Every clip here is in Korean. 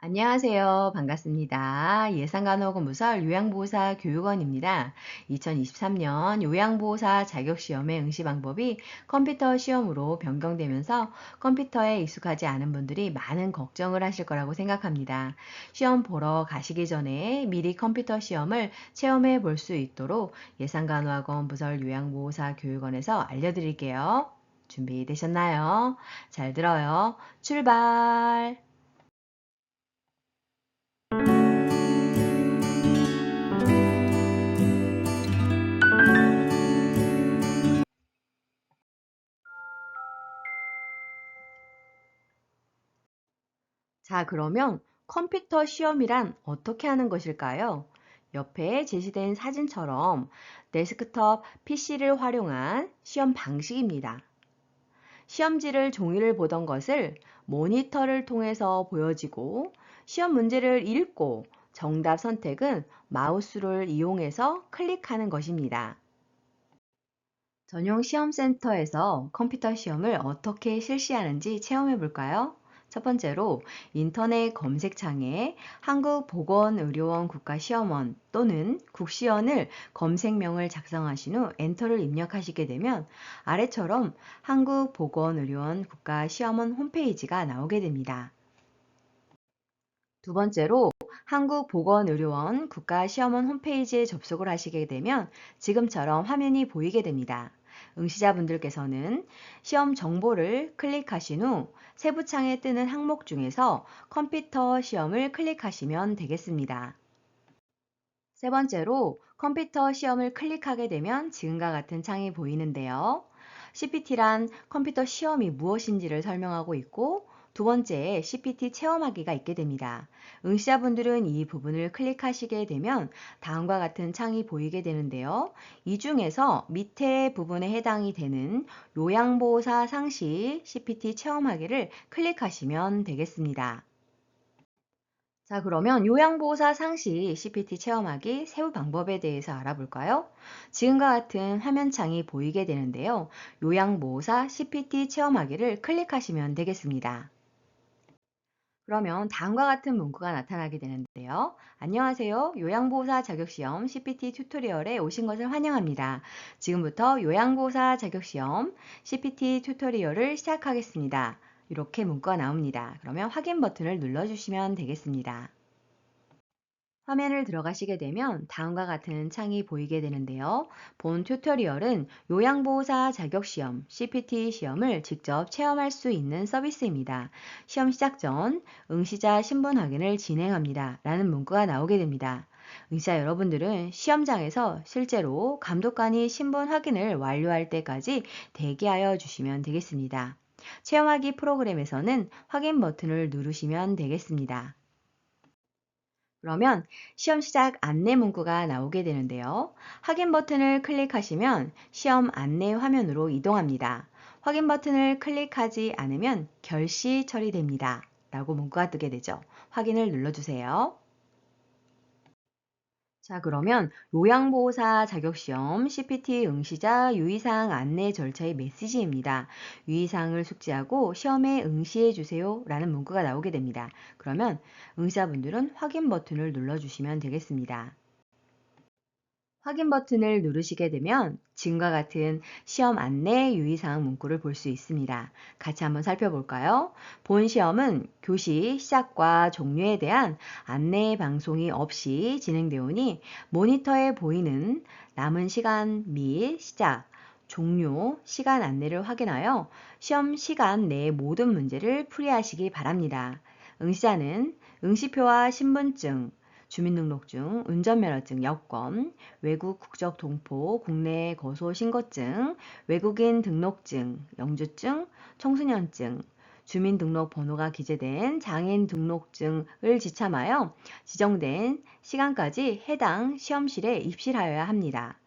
안녕하세요. 반갑습니다. 예상간호공부설 요양보호사 교육원입니다. 2023년 요양보호사 자격시험의 응시 방법이 컴퓨터 시험으로 변경되면서 컴퓨터에 익숙하지 않은 분들이 많은 걱정을 하실 거라고 생각합니다. 시험 보러 가시기 전에 미리 컴퓨터 시험을 체험해 볼 수 있도록 예상간호학원 부설 요양보호사 교육원에서 알려드릴게요. 준비되셨나요? 잘 들어요. 출발! 자, 그러면 컴퓨터 시험이란 어떻게 하는 것일까요? 옆에 제시된 사진처럼 데스크톱 PC를 활용한 시험 방식입니다. 시험지를 종이를 보던 것을 모니터를 통해서 보여지고 시험 문제를 읽고 정답 선택은 마우스를 이용해서 클릭하는 것입니다. 전용 시험센터에서 컴퓨터 시험을 어떻게 실시하는지 체험해 볼까요? 첫 번째로 인터넷 검색창에 한국보건의료원 국가시험원 또는 국시원을 검색명을 작성하신 후 엔터를 입력하시게 되면 아래처럼 한국보건의료원 국가시험원 홈페이지가 나오게 됩니다. 두 번째로 한국보건의료원 국가시험원 홈페이지에 접속을 하시게 되면 지금처럼 화면이 보이게 됩니다. 응시자분들께서는 시험 정보를 클릭하신 후 세부창에 뜨는 항목 중에서 컴퓨터 시험을 클릭하시면 되겠습니다. 세 번째로 컴퓨터 시험을 클릭하게 되면 지금과 같은 창이 보이는데요. CPT란 컴퓨터 시험이 무엇인지를 설명하고 있고 두 번째에 CPT 체험하기가 있게 됩니다. 응시자분들은 이 부분을 클릭하시게 되면 다음과 같은 창이 보이게 되는데요. 이 중에서 밑에 부분에 해당이 되는 요양보호사 상시 CPT 체험하기를 클릭하시면 되겠습니다. 자, 그러면 요양보호사 상시 CPT 체험하기 세부 방법에 대해서 알아볼까요? 지금과 같은 화면창이 보이게 되는데요. 요양보호사 CPT 체험하기를 클릭하시면 되겠습니다. 그러면 다음과 같은 문구가 나타나게 되는데요. 안녕하세요. 요양보호사 자격시험 CPT 튜토리얼에 오신 것을 환영합니다. 지금부터 요양보호사 자격시험 CPT 튜토리얼을 시작하겠습니다. 이렇게 문구가 나옵니다. 그러면 확인 버튼을 눌러주시면 되겠습니다. 화면을 들어가시게 되면 다음과 같은 창이 보이게 되는데요. 본 튜토리얼은 요양보호사 자격시험 CPT 시험을 직접 체험할 수 있는 서비스입니다. 시험 시작 전 응시자 신분 확인을 진행합니다. 라는 문구가 나오게 됩니다. 응시자 여러분들은 시험장에서 실제로 감독관이 신분 확인을 완료할 때까지 대기하여 주시면 되겠습니다. 체험하기 프로그램에서는 확인 버튼을 누르시면 되겠습니다. 그러면 시험 시작 안내 문구가 나오게 되는데요. 확인 버튼을 클릭하시면 시험 안내 화면으로 이동합니다. 확인 버튼을 클릭하지 않으면 결시 처리됩니다. 라고 문구가 뜨게 되죠. 확인을 눌러주세요. 자, 그러면 요양보호사 자격시험 CPT 응시자 유의사항 안내 절차의 메시지입니다. 유의사항을 숙지하고 시험에 응시해 주세요 라는 문구가 나오게 됩니다. 그러면 응시자분들은 확인 버튼을 눌러주시면 되겠습니다. 확인 버튼을 누르시게 되면 지금과 같은 시험 안내 유의사항 문구를 볼 수 있습니다. 같이 한번 살펴볼까요? 본 시험은 교시 시작과 종료에 대한 안내 방송이 없이 진행되오니 모니터에 보이는 남은 시간 및 시작, 종료, 시간 안내를 확인하여 시험 시간 내 모든 문제를 풀이하시기 바랍니다. 응시자는 응시표와 신분증, 주민등록증, 운전면허증, 여권, 외국 국적 동포, 국내 거소 신고증, 외국인 등록증, 영주증, 청소년증, 주민등록번호가 기재된 장애인 등록증을 지참하여 지정된 시간까지 해당 시험실에 입실하여야 합니다.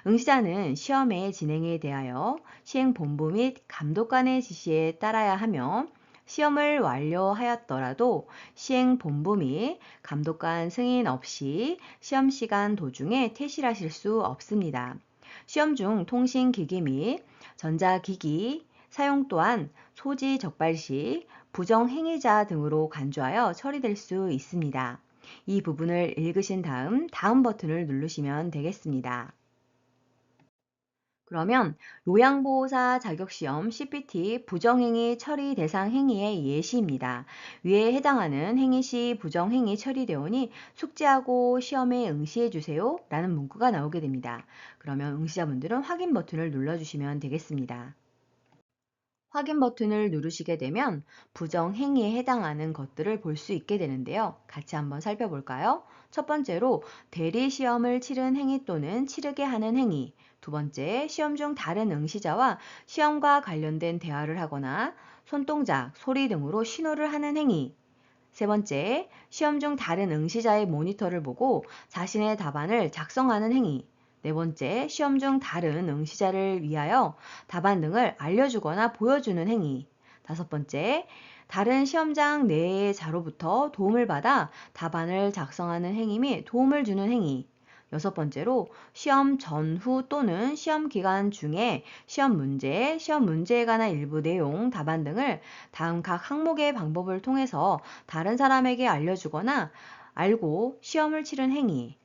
응시자는 시험의 진행에 대하여 시행본부 및 감독관의 지시에 따라야 하며 시험을 완료하였더라도 시행본부 및 감독관 승인 없이 시험 시간 도중에 퇴실하실 수 없습니다. 시험 중 통신기기 및 전자기기 사용 또한 소지 적발 시 부정행위자 등으로 간주하여 처리될 수 있습니다. 이 부분을 읽으신 다음 버튼을 누르시면 되겠습니다. 그러면 요양보호사 자격시험 CPT 부정행위 처리 대상 행위의 예시입니다. 위에 해당하는 행위 시 부정행위 처리되오니 숙지하고 시험에 응시해 주세요 라는 문구가 나오게 됩니다. 그러면 응시자분들은 확인 버튼을 눌러주시면 되겠습니다. 확인 버튼을 누르시게 되면 부정행위에 해당하는 것들을 볼 수 있게 되는데요. 같이 한번 살펴볼까요? 첫 번째로 대리 시험을 치른 행위 또는 치르게 하는 행위. 두 번째, 시험 중 다른 응시자와 시험과 관련된 대화를 하거나 손동작, 소리 등으로 신호를 하는 행위. 세 번째, 시험 중 다른 응시자의 모니터를 보고 자신의 답안을 작성하는 행위. 네 번째, 시험 중 다른 응시자를 위하여 답안 등을 알려주거나 보여주는 행위. 다섯 번째, 다른 시험장 내의 자로부터 도움을 받아 답안을 작성하는 행위 및 도움을 주는 행위. 여섯 번째로 시험 전후 또는 시험 기간 중에 시험 문제, 시험 문제에 관한 일부 내용, 답안 등을 다음 각 항목의 방법을 통해서 다른 사람에게 알려주거나 알고 시험을 치른 행위.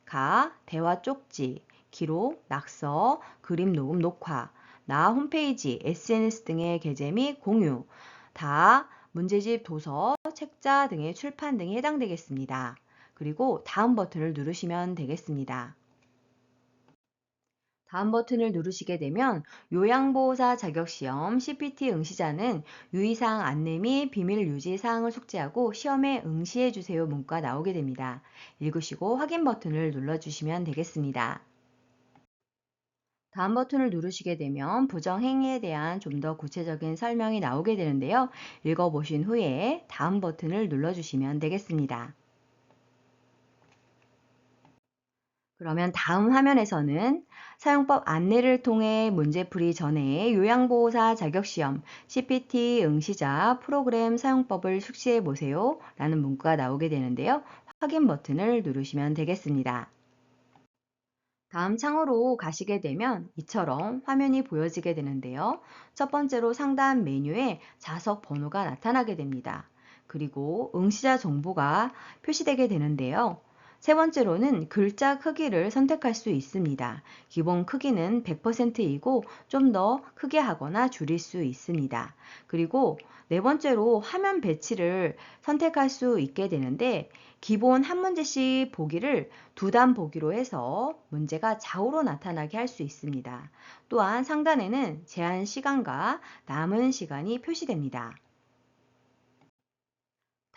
대화 쪽지, 기록, 낙서, 그림 녹음 녹화, 나 홈페이지, SNS 등의 게재 및 공유, 문제집 도서, 책자 등의 출판 등에 해당되겠습니다. 그리고 다음 버튼을 누르시면 되겠습니다. 다음 버튼을 누르시게 되면 요양보호사 자격시험 CPT 응시자는 유의사항 안내 및 비밀 유지 사항을 숙지하고 시험에 응시해 주세요 문구가 나오게 됩니다. 읽으시고 확인 버튼을 눌러주시면 되겠습니다. 다음 버튼을 누르시게 되면 부정행위에 대한 좀 더 구체적인 설명이 나오게 되는데요. 읽어보신 후에 다음 버튼을 눌러주시면 되겠습니다. 그러면 다음 화면에서는 사용법 안내를 통해 문제풀이 전에 요양보호사 자격시험 CPT 응시자 프로그램 사용법을 숙지해 보세요 라는 문구가 나오게 되는데요. 확인 버튼을 누르시면 되겠습니다. 다음 창으로 가시게 되면 이처럼 화면이 보여지게 되는데요. 첫 번째로 상단 메뉴에 좌석 번호가 나타나게 됩니다. 그리고 응시자 정보가 표시되게 되는데요. 세 번째로는 글자 크기를 선택할 수 있습니다. 기본 크기는 100%이고 좀 더 크게 하거나 줄일 수 있습니다. 그리고 네 번째로 화면 배치를 선택할 수 있게 되는데 기본 한 문제씩 보기를 두 단 보기로 해서 문제가 좌우로 나타나게 할 수 있습니다. 또한 상단에는 제한 시간과 남은 시간이 표시됩니다.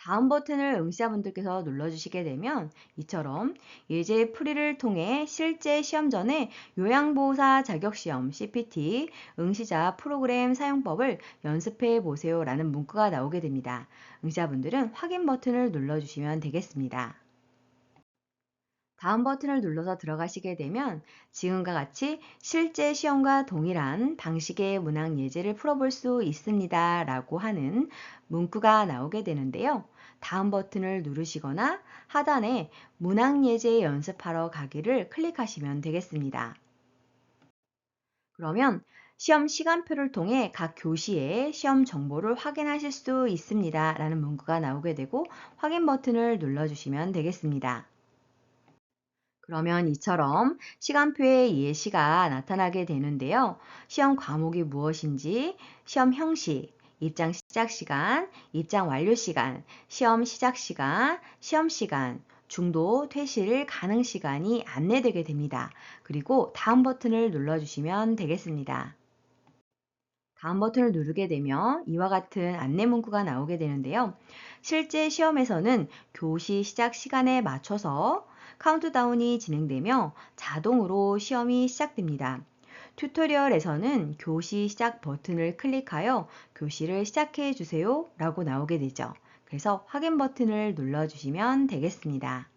다음 버튼을 응시자분들께서 눌러주시게 되면 이처럼 예제 풀이를 통해 실제 시험 전에 요양보호사 자격시험 CPT 응시자 프로그램 사용법을 연습해 보세요 라는 문구가 나오게 됩니다. 응시자분들은 확인 버튼을 눌러주시면 되겠습니다. 다음 버튼을 눌러서 들어가시게 되면 지금과 같이 실제 시험과 동일한 방식의 문항 예제를 풀어볼 수 있습니다 라고 하는 문구가 나오게 되는데요. 다음 버튼을 누르시거나 하단에 문항 예제 연습하러 가기를 클릭하시면 되겠습니다. 그러면 시험 시간표를 통해 각 교시의 시험 정보를 확인하실 수 있습니다 라는 문구가 나오게 되고 확인 버튼을 눌러주시면 되겠습니다. 그러면 이처럼 시간표에 예시가 나타나게 되는데요. 시험 과목이 무엇인지, 시험 형식, 입장 시작 시간, 입장 완료 시간, 시험 시작 시간, 시험 시간, 중도 퇴실 가능 시간이 안내되게 됩니다. 그리고 다음 버튼을 눌러주시면 되겠습니다. 다음 버튼을 누르게 되면 이와 같은 안내 문구가 나오게 되는데요. 실제 시험에서는 교시 시작 시간에 맞춰서 카운트다운이 진행되며 자동으로 시험이 시작됩니다. 튜토리얼에서는 교시 시작 버튼을 클릭하여 교시를 시작해 주세요 라고 나오게 되죠. 그래서 확인 버튼을 눌러주시면 되겠습니다.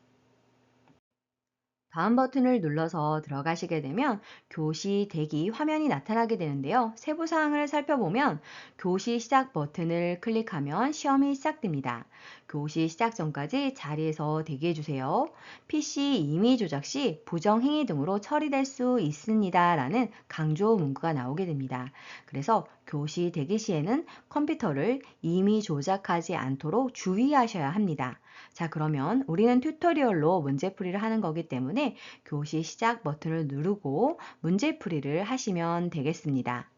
다음 버튼을 눌러서 들어가시게 되면 교시 대기 화면이 나타나게 되는데요. 세부 사항을 살펴보면 교시 시작 버튼을 클릭하면 시험이 시작됩니다. 교시 시작 전까지 자리에서 대기해 주세요. PC 임의 조작 시 부정행위 등으로 처리될 수 있습니다 라는 강조 문구가 나오게 됩니다. 그래서 교시 대기 시에는 컴퓨터를 이미 조작하지 않도록 주의하셔야 합니다. 자, 그러면 우리는 튜토리얼로 문제풀이를 하는 거기 때문에 교시 시작 버튼을 누르고 문제풀이를 하시면 되겠습니다.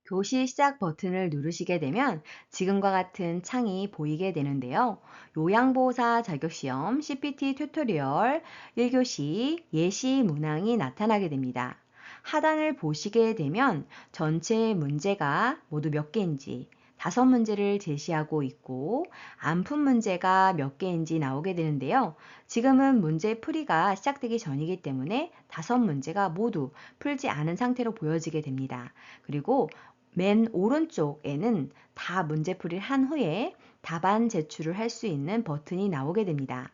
교시 시작 버튼을 누르시게 되면 지금과 같은 창이 보이게 되는데요. 요양보호사 자격시험 CPT 튜토리얼 1교시 예시 문항이 나타나게 됩니다. 하단을 보시게 되면 전체 문제가 모두 몇 개인지 5문제를 제시하고 있고 안푼 문제가 몇 개인지 나오게 되는데요. 지금은 문제 풀이가 시작되기 전이기 때문에 5문제가 모두 풀지 않은 상태로 보여지게 됩니다. 그리고 맨 오른쪽에는 다 문제풀이를 한 후에 답안 제출을 할 수 있는 버튼이 나오게 됩니다.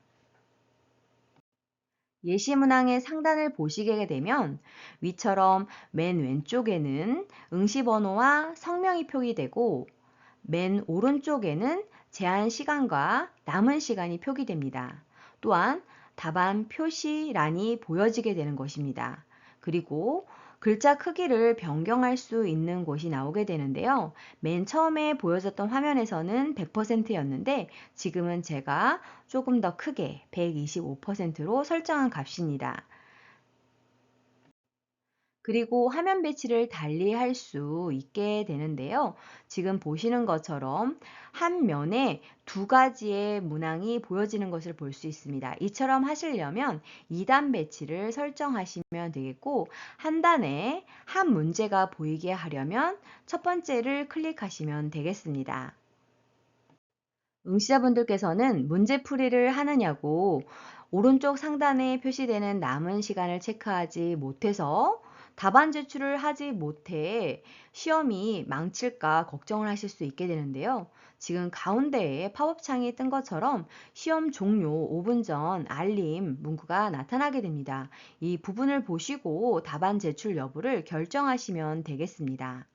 예시 문항의 상단을 보시게 되면 위처럼 맨 왼쪽에는 응시 번호와 성명이 표기되고 맨 오른쪽에는 제한 시간과 남은 시간이 표기됩니다. 또한 답안 표시란이 보여지게 되는 것입니다. 그리고 글자 크기를 변경할 수 있는 곳이 나오게 되는데요. 맨 처음에 보여졌던 화면에서는 100%였는데 지금은 제가 조금 더 크게 125%로 설정한 값입니다. 그리고 화면 배치를 달리 할 수 있게 되는데요. 지금 보시는 것처럼 한 면에 2가지의 문항이 보여지는 것을 볼 수 있습니다. 이처럼 하시려면 2단 배치를 설정하시면 되겠고 한 단에 한 문제가 보이게 하려면 첫 번째를 클릭하시면 되겠습니다. 응시자분들께서는 문제풀이를 하느냐고 오른쪽 상단에 표시되는 남은 시간을 체크하지 못해서 답안 제출을 하지 못해 시험이 망칠까 걱정을 하실 수 있게 되는데요. 지금 가운데에 팝업 창이 뜬 것처럼 시험 종료 5분 전 알림 문구가 나타나게 됩니다. 이 부분을 보시고 답안 제출 여부를 결정하시면 되겠습니다.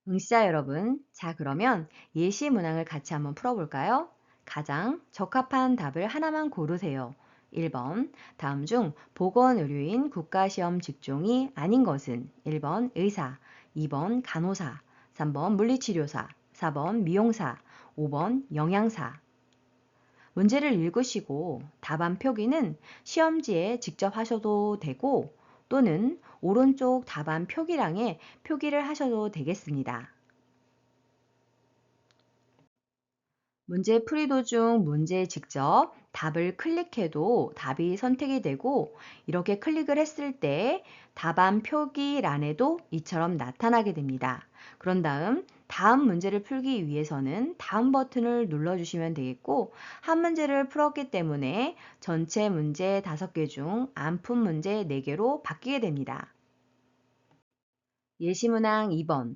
응시자 여러분, 자 그러면 예시 문항을 같이 한번 풀어볼까요? 가장 적합한 답을 하나만 고르세요. 1번, 다음 중 보건의료인 국가시험 직종이 아닌 것은 1번 의사, 2번 간호사, 3번 물리치료사, 4번 미용사, 5번 영양사. 문제를 읽으시고 답안 표기는 시험지에 직접 하셔도 되고 또는 오른쪽 답안 표기량에 표기를 하셔도 되겠습니다. 문제 풀이 도중 문제에 직접 답을 클릭해도 답이 선택이 되고 이렇게 클릭을 했을 때 답안 표기란에도 이처럼 나타나게 됩니다. 그런 다음 문제를 풀기 위해서는 다음 버튼을 눌러주시면 되겠고 한 문제를 풀었기 때문에 전체 문제 5개 중 안 푼 문제 4개로 바뀌게 됩니다. 예시문항 2번.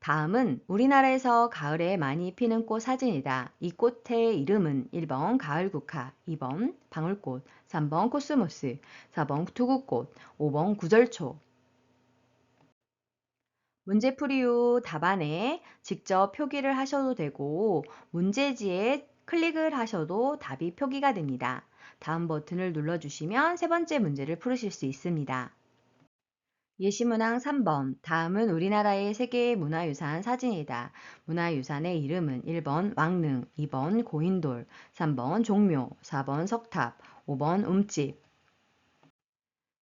다음은 우리나라에서 가을에 많이 피는 꽃 사진이다. 이 꽃의 이름은 1번 가을국화, 2번 방울꽃, 3번 코스모스, 4번 투구꽃, 5번 구절초. 문제풀이 후 답안에 직접 표기를 하셔도 되고 문제지에 클릭을 하셔도 답이 표기가 됩니다. 다음 버튼을 눌러주시면 세 번째 문제를 풀으실 수 있습니다. 예시문항 3번. 다음은 우리나라의 세계문화유산 사진이다. 문화유산의 이름은 1번 왕릉, 2번 고인돌, 3번 종묘, 4번 석탑, 5번 움집.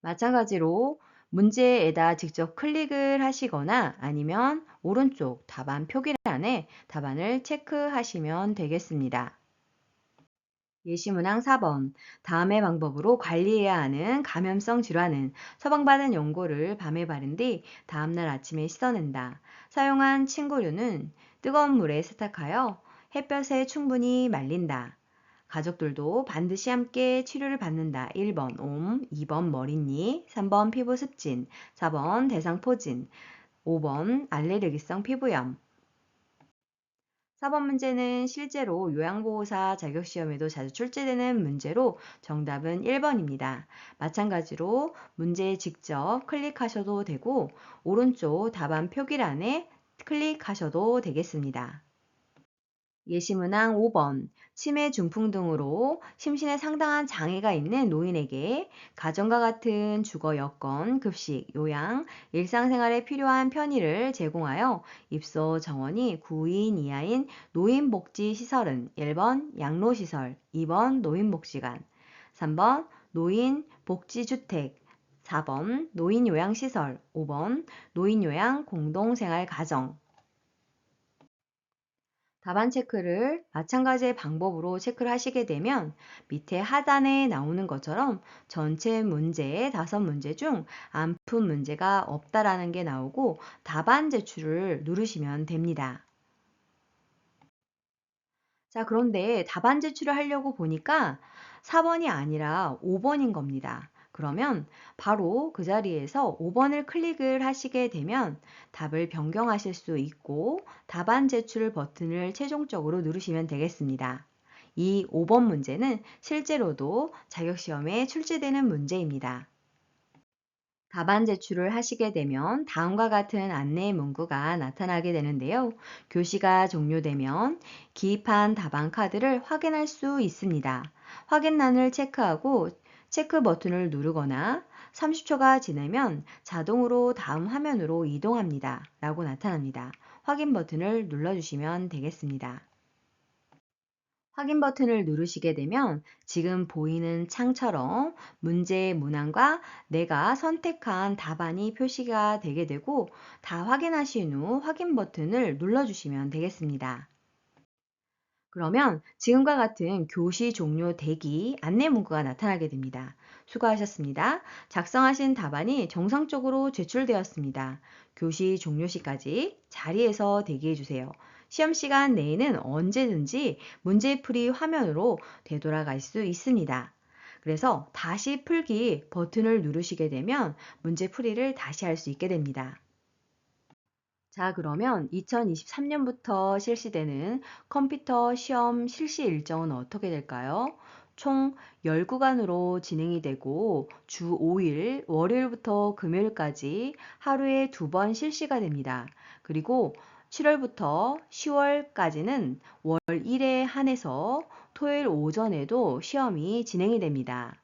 마찬가지로 문제에다 직접 클릭을 하시거나 아니면 오른쪽 답안 표기란에 답안을 체크하시면 되겠습니다. 예시문항 4번. 다음의 방법으로 관리해야 하는 감염성 질환은 처방받은 연고를 밤에 바른 뒤 다음날 아침에 씻어낸다. 사용한 침구류는 뜨거운 물에 세탁하여 햇볕에 충분히 말린다. 가족들도 반드시 함께 치료를 받는다. 1번 옴, 2번 머리니, 3번 피부 습진, 4번 대상포진, 5번 알레르기성 피부염. 4번 문제는 실제로 요양보호사 자격시험에도 자주 출제되는 문제로 정답은 1번입니다. 마찬가지로 문제에 직접 클릭하셔도 되고 오른쪽 답안 표기란에 클릭하셔도 되겠습니다. 예시문항 5번. 치매, 중풍 등으로 심신에 상당한 장애가 있는 노인에게 가정과 같은 주거 여건, 급식, 요양, 일상생활에 필요한 편의를 제공하여 입소 정원이 9인 이하인 노인복지시설은 1번 양로시설, 2번 노인복지관, 3번 노인복지주택, 4번 노인요양시설, 5번 노인요양 공동생활가정. 답안 체크를 마찬가지의 방법으로 체크를 하시게 되면 밑에 하단에 나오는 것처럼 전체 문제 5문제 중 안 푼 문제가 없다라는 게 나오고 답안 제출을 누르시면 됩니다. 자, 그런데 답안 제출을 하려고 보니까 4번이 아니라 5번인 겁니다. 그러면 바로 그 자리에서 5번을 클릭을 하시게 되면 답을 변경하실 수 있고 답안 제출 버튼을 최종적으로 누르시면 되겠습니다. 이 5번 문제는 실제로도 자격시험에 출제되는 문제입니다. 답안 제출을 하시게 되면 다음과 같은 안내 문구가 나타나게 되는데요. 교시가 종료되면 기입한 답안 카드를 확인할 수 있습니다. 확인란을 체크하고 체크 버튼을 누르거나 30초가 지나면 자동으로 다음 화면으로 이동합니다. 라고 나타납니다. 확인 버튼을 눌러주시면 되겠습니다. 확인 버튼을 누르시게 되면 지금 보이는 창처럼 문제의 문항과 내가 선택한 답안이 표시가 되게 되고 다 확인하신 후 확인 버튼을 눌러주시면 되겠습니다. 그러면 지금과 같은 교시 종료 대기 안내 문구가 나타나게 됩니다. 수고하셨습니다. 작성하신 답안이 정상적으로 제출되었습니다. 교시 종료 시까지 자리에서 대기해 주세요. 시험 시간 내에는 언제든지 문제풀이 화면으로 되돌아갈 수 있습니다. 그래서 다시 풀기 버튼을 누르시게 되면 문제풀이를 다시 할 수 있게 됩니다. 자, 그러면 2023년부터 실시되는 컴퓨터 시험 실시 일정은 어떻게 될까요? 총 10구간으로 진행이 되고 주 5일, 월요일부터 금요일까지 하루에 2번 실시가 됩니다. 그리고 7월부터 10월까지는 월 1에 한해서 토요일 오전에도 시험이 진행이 됩니다.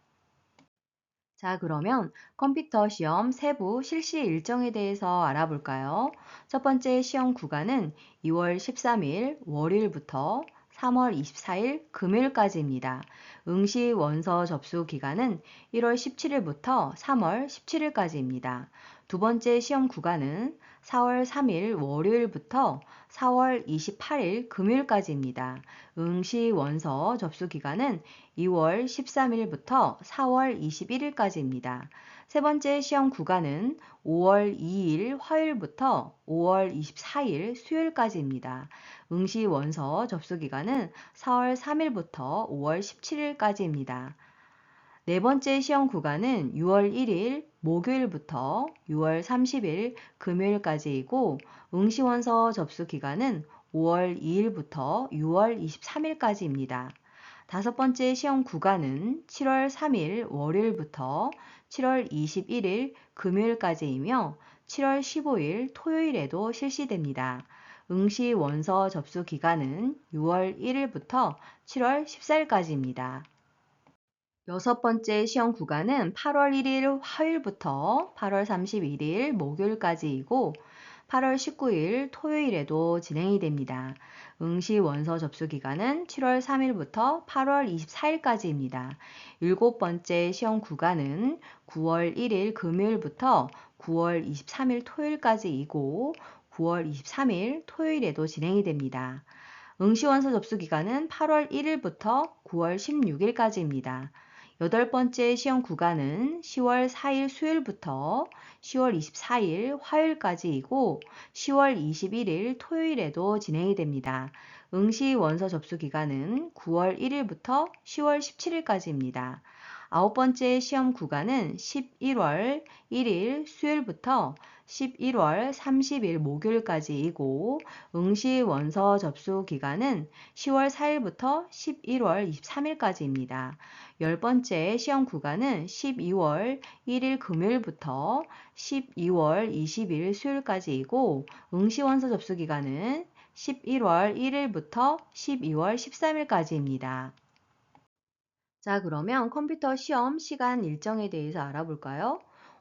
자, 그러면 컴퓨터 시험 세부 실시 일정에 대해서 알아볼까요? 첫 번째 시험 구간은 2월 13일 월요일부터 3월 24일 금요일까지입니다. 응시 원서 접수 기간은 1월 17일부터 3월 17일까지입니다. 두 번째 시험 구간은 4월 3일 월요일부터 4월 28일 금요일까지입니다. 응시 원서 접수 기간은 2월 13일부터 4월 21일까지입니다. 세 번째 시험 구간은 5월 2일 화요일부터 5월 24일 수요일까지입니다. 응시 원서 접수 기간은 4월 3일부터 5월 17일까지입니다. 네 번째 시험 구간은 6월 1일 목요일부터 6월 30일 금요일까지이고 응시원서 접수 기간은 5월 2일부터 6월 23일까지입니다. 다섯 번째 시험 구간은 7월 3일 월요일부터 7월 21일 금요일까지이며 7월 15일 토요일에도 실시됩니다. 응시 원서 접수 기간은 6월 1일부터 7월 14일까지입니다. 여섯 번째 시험 구간은 8월 1일 화요일부터 8월 31일 목요일까지이고 8월 19일 토요일에도 진행이 됩니다. 응시 원서 접수 기간은 7월 3일부터 8월 24일까지입니다. 일곱 번째 시험 구간은 9월 1일 금요일부터 9월 23일 토요일까지이고 9월 23일 토요일에도 진행이 됩니다. 응시원서 접수 기간은 8월 1일부터 9월 16일까지입니다. 여덟 번째 시험 구간은 10월 4일 수요일부터 10월 24일 화요일까지이고 10월 21일 토요일에도 진행이 됩니다. 응시 원서 접수 기간은 9월 1일부터 10월 17일까지입니다. 아홉 번째 시험 구간은 11월 1일 수요일부터 11월 30일 목요일까지이고 응시 원서 접수 기간은 10월 4일부터 11월 23일까지입니다. 열 번째 시험 구간은 12월 1일 금요일부터 12월 20일 수요일까지이고 응시 원서 접수 기간은 11월 1일부터 12월 13일까지입니다. 자, 그러면 컴퓨터 시험 시간 일정에 대해서 알아볼까요?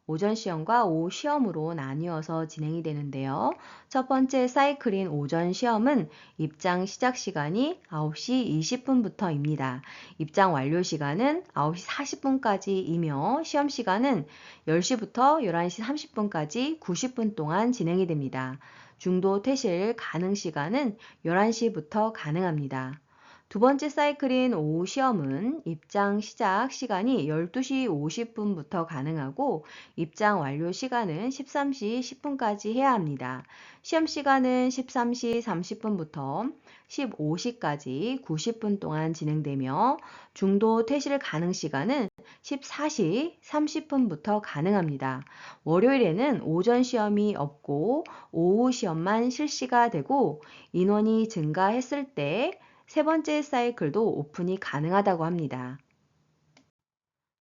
오전 시험과 오후 시험으로 나뉘어서 진행이 되는데요. 첫 번째 사이클인 오전 시험은 입장 시작 시간이 9시 20분부터입니다. 입장 완료 시간은 9시 40분까지이며 시험 시간은 10시부터 11시 30분까지 90분 동안 진행이 됩니다. 중도 퇴실 가능 시간은 11시부터 가능합니다. 두 번째 사이클인 오후 시험은 입장 시작 시간이 12시 50분부터 가능하고 입장 완료 시간은 13시 10분까지 해야 합니다. 시험 시간은 13시 30분부터 15시까지 90분 동안 진행되며 중도 퇴실 가능 시간은 14시 30분부터 가능합니다. 월요일에는 오전 시험이 없고 오후 시험만 실시가 되고 인원이 증가했을 때 세 번째 사이클도 오픈이 가능하다고 합니다.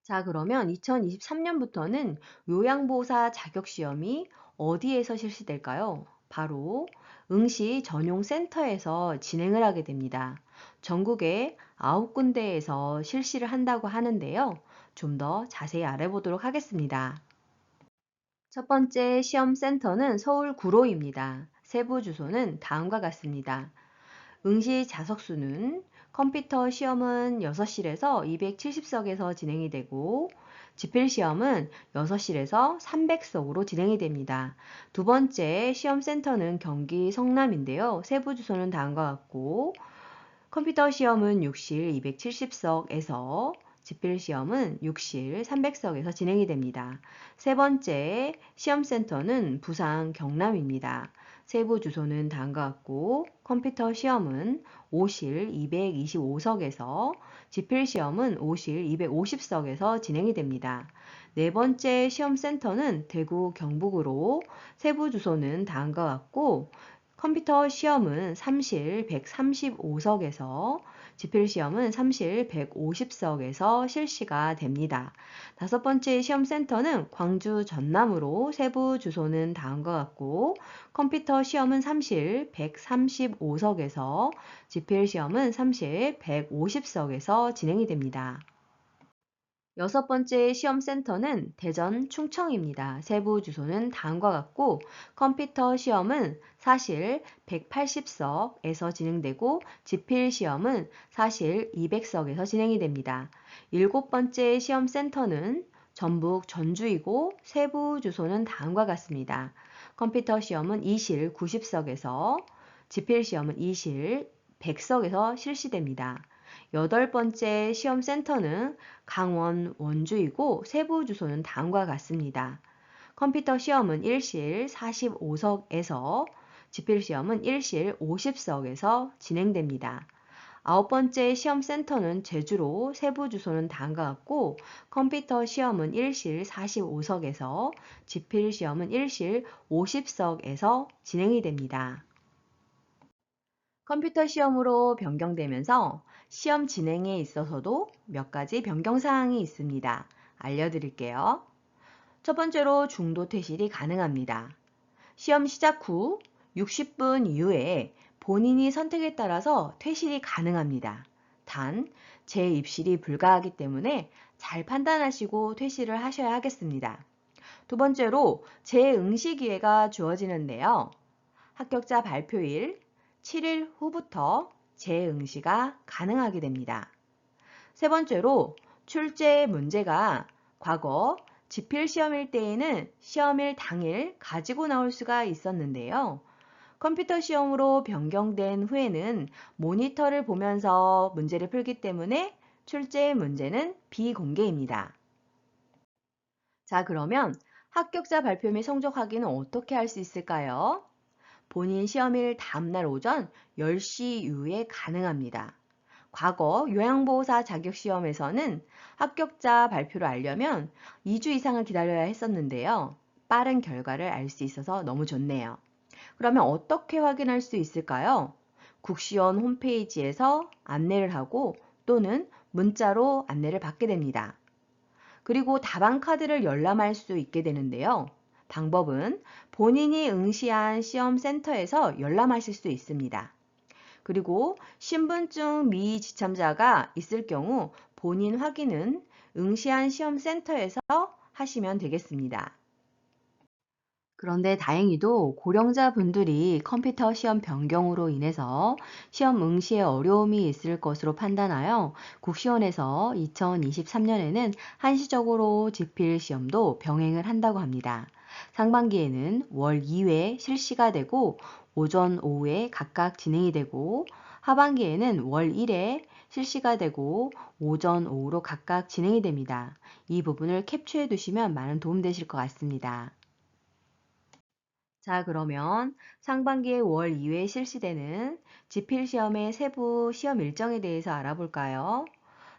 자, 그러면 2023년부터는 요양보호사 자격시험이 어디에서 실시될까요? 바로 응시 전용 센터에서 진행을 하게 됩니다. 전국에 9군데에서 실시를 한다고 하는데요. 좀 더 자세히 알아보도록 하겠습니다. 첫 번째 시험 센터는 서울 구로입니다. 세부 주소는 다음과 같습니다. 응시 좌석수는 컴퓨터 시험은 6실에서 270석에서 진행이 되고 지필시험은 6실에서 300석으로 진행이 됩니다. 두 번째 시험센터는 경기 성남인데요. 세부 주소는 다음과 같고 컴퓨터 시험은 6실 270석에서 지필시험은 6실 300석에서 진행이 됩니다. 세 번째 시험센터는 부산 경남입니다. 세부 주소는 다음과 같고 컴퓨터 시험은 5실 225석에서 지필시험은 5실 250석에서 진행이 됩니다. 네 번째 시험센터는 대구 경북으로 세부 주소는 다음과 같고 컴퓨터 시험은 3실 135석에서 지필시험은 3실 150석에서 실시가 됩니다. 다섯 번째 시험센터는 광주 전남으로 세부 주소는 다음과 같고 컴퓨터 시험은 3실 135석에서 지필시험은 3실 150석에서 진행이 됩니다. 여섯 번째 시험센터는 대전 충청입니다. 세부 주소는 다음과 같고 컴퓨터 시험은 사실 180석에서 진행되고 지필 시험은 사실 200석에서 진행이 됩니다. 일곱 번째 시험센터는 전북 전주이고 세부 주소는 다음과 같습니다. 컴퓨터 시험은 2실 90석에서 지필 시험은 2실 100석에서 실시됩니다. 여덟 번째 시험센터는 강원 원주이고 세부 주소는 다음과 같습니다. 컴퓨터 시험은 1실 45석에서 지필 시험은 1실 50석에서 진행됩니다. 아홉 번째 시험센터는 제주로 세부 주소는 다음과 같고 컴퓨터 시험은 1실 45석에서 지필 시험은 1실 50석에서 진행이 됩니다. 컴퓨터 시험으로 변경되면서 시험 진행에 있어서도 몇 가지 변경 사항이 있습니다. 알려드릴게요. 첫 번째로 중도 퇴실이 가능합니다. 시험 시작 후 60분 이후에 본인이 선택에 따라서 퇴실이 가능합니다. 단, 재입실이 불가하기 때문에 잘 판단하시고 퇴실을 하셔야 하겠습니다. 두 번째로 재응시 기회가 주어지는데요. 합격자 발표일 7일 후부터 재응시가 가능하게 됩니다. 세 번째로 출제 문제가 과거 지필 시험일 때에는 시험일 당일 가지고 나올 수가 있었는데요. 컴퓨터 시험으로 변경된 후에는 모니터를 보면서 문제를 풀기 때문에 출제 문제는 비공개입니다. 자, 그러면 합격자 발표 및 성적 확인은 어떻게 할 수 있을까요? 본인 시험일 다음날 오전 10시 이후에 가능합니다. 과거 요양보호사 자격시험에서는 합격자 발표를 알려면 2주 이상을 기다려야 했었는데요. 빠른 결과를 알 수 있어서 너무 좋네요. 그러면 어떻게 확인할 수 있을까요? 국시원 홈페이지에서 안내를 하고 또는 문자로 안내를 받게 됩니다. 그리고 다방카드를 열람할 수 있게 되는데요. 방법은 본인이 응시한 시험센터에서 열람하실 수 있습니다. 그리고 신분증 미지참자가 있을 경우 본인 확인은 응시한 시험센터에서 하시면 되겠습니다. 그런데 다행히도 고령자분들이 컴퓨터 시험 변경으로 인해서 시험 응시에 어려움이 있을 것으로 판단하여 국시원에서 2023년에는 한시적으로 지필 시험도 병행을 한다고 합니다. 상반기에는 월 2회 실시가 되고 오전, 오후에 각각 진행이 되고 하반기에는 월 1회 실시가 되고 오전, 오후로 각각 진행이 됩니다. 이 부분을 캡처해 두시면 많은 도움 되실 것 같습니다. 자, 그러면 상반기에 월 2회 실시되는 지필시험의 세부 시험 일정에 대해서 알아볼까요?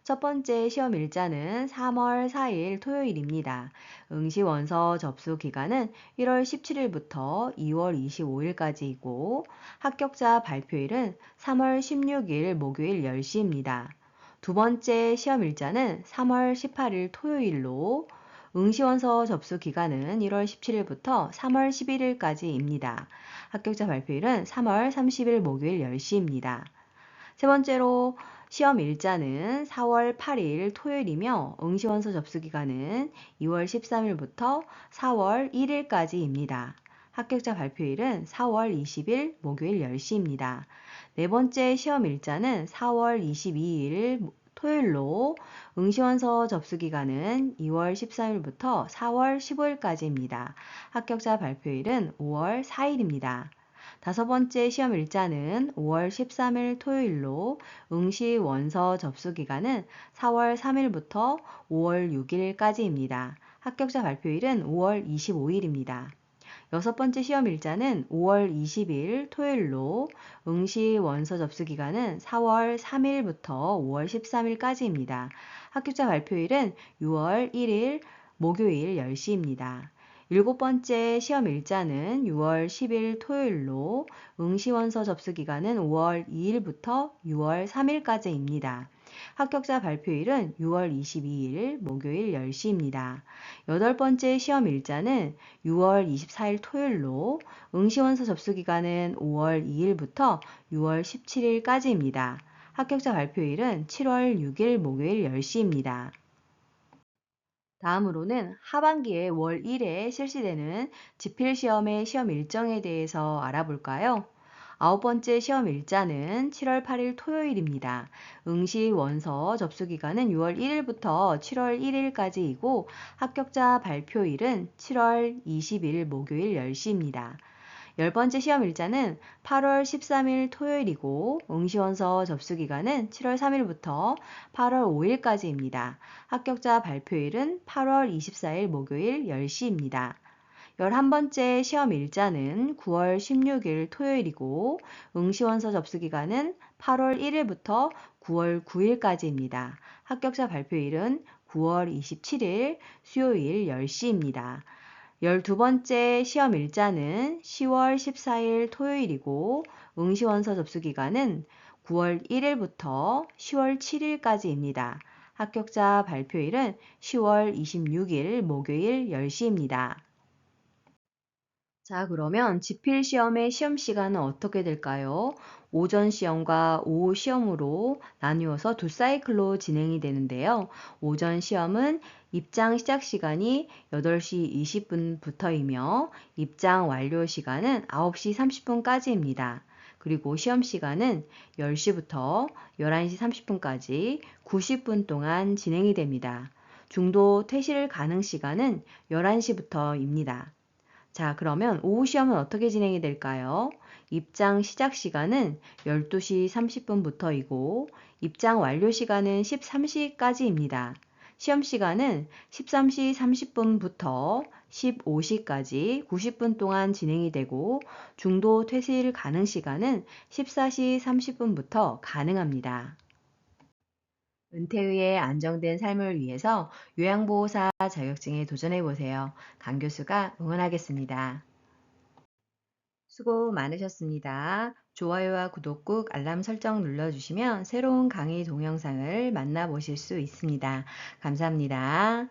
첫 번째 시험 일자는 3월 4일 토요일입니다. 응시 원서 접수 기간은 1월 17일부터 2월 25일까지이고 합격자 발표일은 3월 16일 목요일 10시입니다. 두 번째 시험 일자는 3월 18일 토요일로 응시원서 접수 기간은 1월 17일부터 3월 11일까지입니다. 합격자 발표일은 3월 30일 목요일 10시입니다. 세 번째로 시험 일자는 4월 8일 토요일이며 응시원서 접수 기간은 2월 13일부터 4월 1일까지입니다. 합격자 발표일은 4월 20일 목요일 10시입니다. 네 번째 시험 일자는 4월 22일 토요일로 응시원서 접수 기간은 2월 13일부터 4월 15일까지입니다. 합격자 발표일은 5월 4일입니다. 다섯 번째 시험 일자는 5월 13일 토요일로 응시 원서 접수 기간은 4월 3일부터 5월 6일까지입니다. 합격자 발표일은 5월 25일입니다. 여섯 번째 시험 일자는 5월 20일 토요일로 응시 원서 접수 기간은 4월 3일부터 5월 13일까지입니다. 합격자 발표일은 6월 1일 목요일 10시입니다. 일곱 번째 시험 일자는 6월 10일 토요일로 응시 원서 접수 기간은 5월 2일부터 6월 3일까지입니다. 합격자 발표일은 6월 22일 목요일 10시입니다. 여덟 번째 시험 일자는 6월 24일 토요일로 응시원서 접수 기간은 5월 2일부터 6월 17일까지입니다. 합격자 발표일은 7월 6일 목요일 10시입니다. 다음으로는 하반기에 월 1회 실시되는 지필시험의 시험 일정에 대해서 알아볼까요? 아홉 번째 시험 일자는 7월 8일 토요일입니다. 응시 원서 접수 기간은 6월 1일부터 7월 1일까지이고 합격자 발표일은 7월 20일 목요일 10시입니다. 열 번째 시험 일자는 8월 13일 토요일이고 응시원서 접수 기간은 7월 3일부터 8월 5일까지입니다. 합격자 발표일은 8월 24일 목요일 10시입니다. 11번째 시험 일자는 9월 16일 토요일이고 응시원서 접수 기간은 8월 1일부터 9월 9일까지입니다. 합격자 발표일은 9월 27일 수요일 10시입니다. 12번째 시험 일자는 10월 14일 토요일이고 응시원서 접수 기간은 9월 1일부터 10월 7일까지입니다. 합격자 발표일은 10월 26일 목요일 10시입니다. 자, 그러면 지필 시험의 시험 시간은 어떻게 될까요? 오전 시험과 오후 시험으로 나누어서 두 사이클로 진행이 되는데요. 오전 시험은 입장 시작 시간이 8시 20분부터이며 입장 완료 시간은 9시 30분까지입니다. 그리고 시험 시간은 10시부터 11시 30분까지 90분 동안 진행이 됩니다. 중도 퇴실 가능 시간은 11시부터입니다. 자, 그러면 오후 시험은 어떻게 진행이 될까요? 입장 시작 시간은 12시 30분부터이고 입장 완료 시간은 13시까지입니다. 시험 시간은 13시 30분부터 15시까지 90분 동안 진행이 되고 중도 퇴실 가능 시간은 14시 30분부터 가능합니다. 은퇴 후에 안정된 삶을 위해서 요양보호사 자격증에 도전해보세요. 강 교수가 응원하겠습니다. 수고 많으셨습니다. 좋아요와 구독 꾹 알람 설정 눌러주시면 새로운 강의 동영상을 만나보실 수 있습니다. 감사합니다.